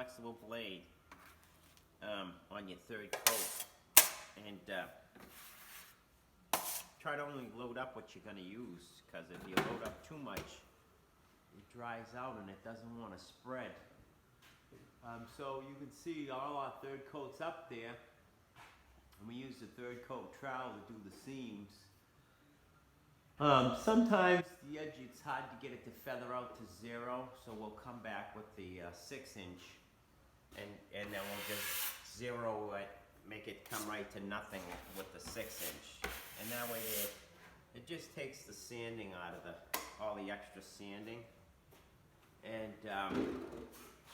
flexible blade on your third coat. And try to only load up what you're going to use, because if you load up too much, it dries out and it doesn't want to spread. So you can see all our third coats up there, and we use the third coat trowel to do the seams. Sometimes the edge, it's hard to get it to feather out to 0, so we'll come back with the 6-inch, and then we'll just 0 it, make it come right to nothing with the 6-inch, and that way it just takes the sanding out of all the extra sanding. And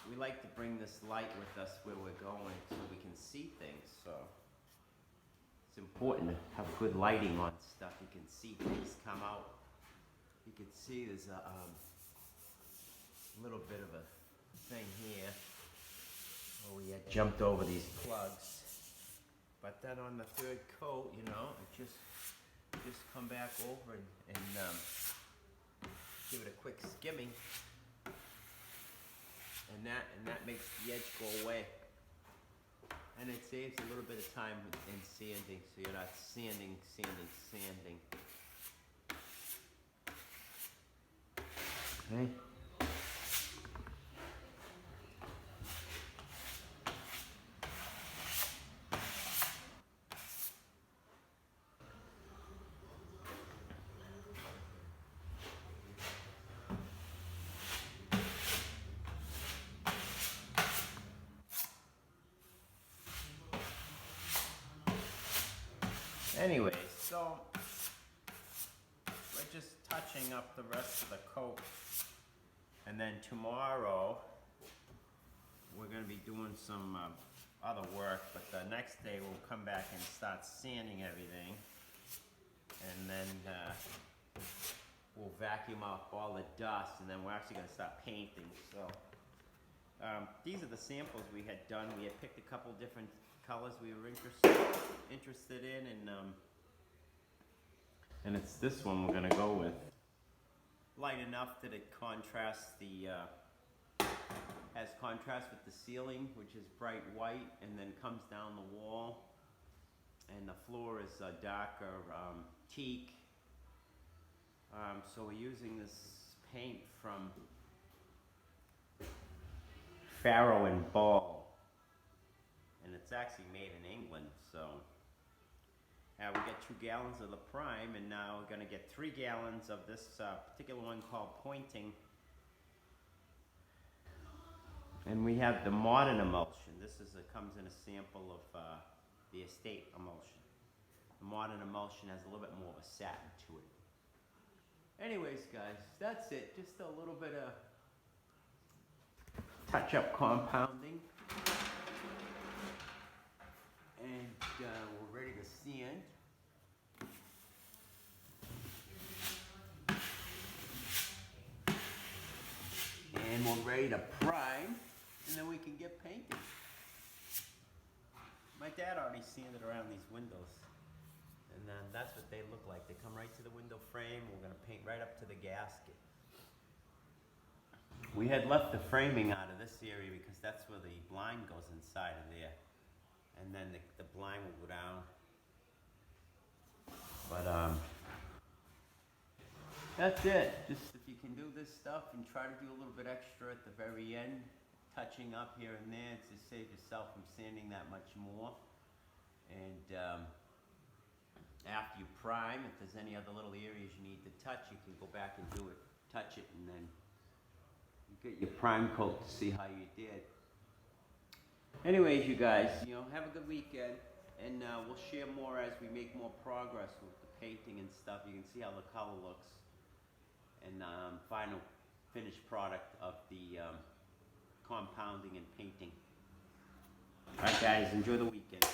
we like to bring this light with us where we're going so we can see things. So it's important to have good lighting on stuff. You can see things come out. You can see there's a little bit of a thing here where we had jumped over these plugs. But then on the third coat, you know, it just come back over and give it a quick skimming. And that makes the edge go away, and it saves a little bit of time in sanding, so you're not sanding. Okay. Anyway, so we're just touching up the rest of the coat, and then tomorrow we're going to be doing some other work, but the next day we'll come back and start sanding everything, and then we'll vacuum up all the dust, and then we're actually going to start painting. So these are the samples we had done. We had picked a couple different colors we were interested in, and it's this one we're gonna go with. Light enough that it contrasts has contrast with the ceiling, which is bright white, and then comes down the wall, and the floor is darker teak. So we're using this paint from Farrow and Ball. And it's actually made in England, so we get 2 gallons of the prime, and now we're going to get 3 gallons of this particular one called Pointing. And we have the modern emulsion. This comes in a sample of the estate emulsion. The modern emulsion has a little bit more of a satin to it. Anyways, guys, that's it. Just a little bit of touch-up compounding. And we're ready to sand. And we're ready to prime, and then we can get painting. My dad already sanded around these windows, and that's what they look like. They come right to the window frame. We're going to paint right up to the gasket. We had left the framing out of this area because that's where the blind goes inside of there. And then the blind will go down. But that's it. Just if you can do this stuff and try to do a little bit extra at the very end, touching up here and there to save yourself from sanding that much more. And after you prime, if there's any other little areas you need to touch, you can go back and do it, touch it, and then you get your prime coat to see how you did. Anyways, you guys, have a good weekend, and we'll share more as we make more progress with the painting and stuff. You can see how the color looks, and final finished product of the compounding and painting. Alright guys, enjoy the weekend.